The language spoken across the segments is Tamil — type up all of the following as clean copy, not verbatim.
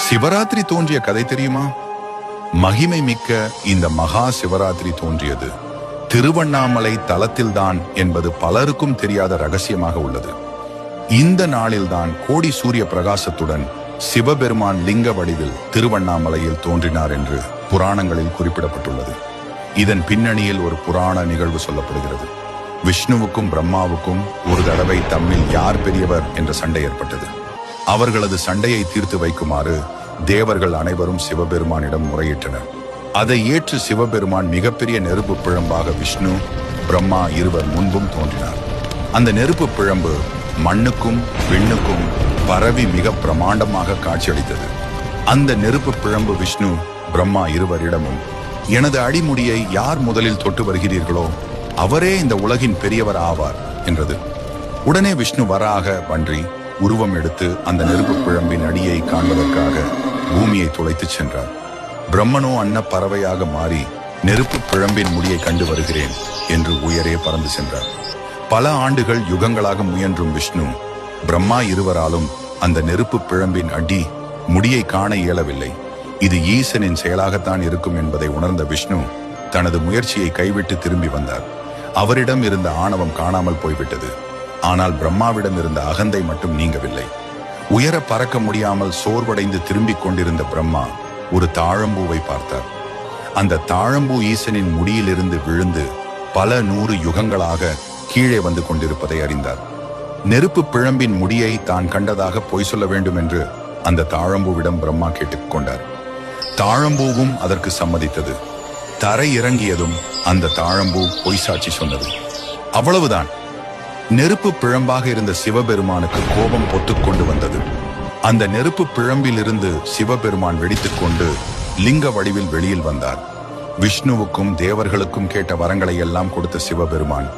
சிவராத்திரி தோன்றிய கதை தெரியுமா? மகிமை மிக்க இந்த மகா சிவராத்திரி தோன்றியது திருவண்ணாமலை தலத்தில்தான் என்பது பலருக்கும் தெரியாத ரகசியமாக உள்ளது. இந்த நாளில்தான் கோடி சூரிய பிரகாசத்துடன் சிவபெருமான் லிங்க வடிவில் திருவண்ணாமலையில் தோன்றினார் என்று புராணங்களில் குறிப்பிடப்பட்டுள்ளது. இதன் பின்னணியில் ஒரு புராண நிகழ்வு சொல்லப்படுகிறது. விஷ்ணுவுக்கும் பிரம்மாவுக்கும் ஒரு தடவை தம்மில் யார் பெரியவர் என்ற சண்டை ஏற்பட்டது. அவர்களது சண்டையை தீர்த்து வைக்குமாறு தேவர்கள் அனைவரும் சிவபெருமானிடம் முறையிட்டனர். அதை ஏற்று சிவபெருமான் மிகப்பெரிய நெருப்பு பிழம்பாக விஷ்ணு பிரம்மா இருவர் முன்பும் தோன்றினார். அந்த நெருப்பு பிழம்பு மண்ணுக்கும் விண்ணுக்கும் பரவி மிக பிரமாண்டமாக காட்சியளித்தது. அந்த நெருப்பு பிழம்பு விஷ்ணு பிரம்மா இருவரிடமும், எனது அடிமுடியை யார் முதலில் தொட்டு வருகிறீர்களோ அவரே இந்த உலகின் பெரியவர் ஆவார் என்றது. உடனே விஷ்ணு வராக பன்றி உருவம் எடுத்து அந்த நெருப்பு பிழம்பின் அடியை காண்பதற்காக பூமியை துளைத்து சென்றார். பிரம்மனோ அன்ன பறவையாக மாறி நெருப்பு பிழம்பின் முடியை கண்டு வருகிறேன் என்று உயரே பறந்து சென்றார். பல ஆண்டுகள் யுகங்களாக முயன்றும் விஷ்ணு பிரம்மா இருவராலும் அந்த நெருப்பு பிழம்பின் அடி முடியை காண இயலவில்லை. இது ஈசனின் செயலாகத்தான் இருக்கும் என்பதை உணர்ந்த விஷ்ணு தனது முயற்சியை கைவிட்டு திரும்பி வந்தார். அவரிடம் இருந்த ஆணவம் காணாமல் போய்விட்டது. ஆனால் பிரம்மாவிடம் இருந்த அகந்தை மட்டும் நீங்கவில்லை. உயர பறக்க முடியாமல் சோர்வடைந்து திரும்பிக் கொண்டிருந்த பிரம்மா ஒரு தாழம்பூவை பார்த்தார். அந்த தாழம்பூ ஈசனின் முடியிலிருந்து விழுந்து பல 100 யுகங்களாக கீழே வந்து கொண்டிருப்பதை அறிந்தார். நெருப்பு பிழம்பின் முடியை தான் கண்டதாக பொய் சொல்ல வேண்டும் என்று அந்த தாழம்பூவிடம் பிரம்மா கேட்டுக்கொண்டார். தாழம்பூவும் அதற்கு சம்மதித்தது. தரை இறங்கியதும் அந்த தாழம்பூ பொய் சாட்சி சொன்னது. அவ்வளவுதான். நெருப்பு பிழம்பாக இருந்த சிவபெருமானுக்கு கோபம் பொத்துக்கொண்டு வந்தது. அந்த நெருப்பு பிழம்பில் இருந்து சிவபெருமான் வெடித்துக்கொண்டு லிங்க வடிவில் வெளியில் வந்தார். விஷ்ணுவுக்கும் தேவர்களுக்கும் கேட்ட வரங்களை எல்லாம் கொடுத்த சிவபெருமான்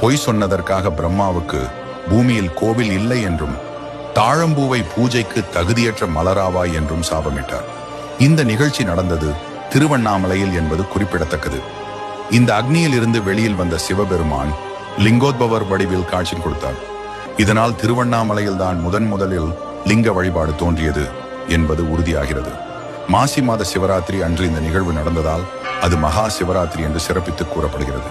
பொய் சொன்னதற்காக பிரம்மாவுக்கு பூமியில் கோவில் இல்லை என்றும் தாழம்பூவை பூஜைக்கு தகுதியற்ற மலராவாய் என்றும் சாபமிட்டார். இந்த நிகழ்ச்சி நடந்தது திருவண்ணாமலையில் என்பது குறிப்பிடத்தக்கது. இந்த அக்னியில் இருந்து வெளியில் வந்த சிவபெருமான் லிங்கோத்பவர் வடிவில் காட்சி கொடுத்தார். இதனால் திருவண்ணாமலையில் தான் முதலில் லிங்க வழிபாடு தோன்றியது என்பது உறுதியாகிறது. மாசி மாத சிவராத்திரி அன்று இந்த நிகழ்வு நடந்ததால் அது மகா சிவராத்திரி என்று சிறப்பித்து கூறப்படுகிறது.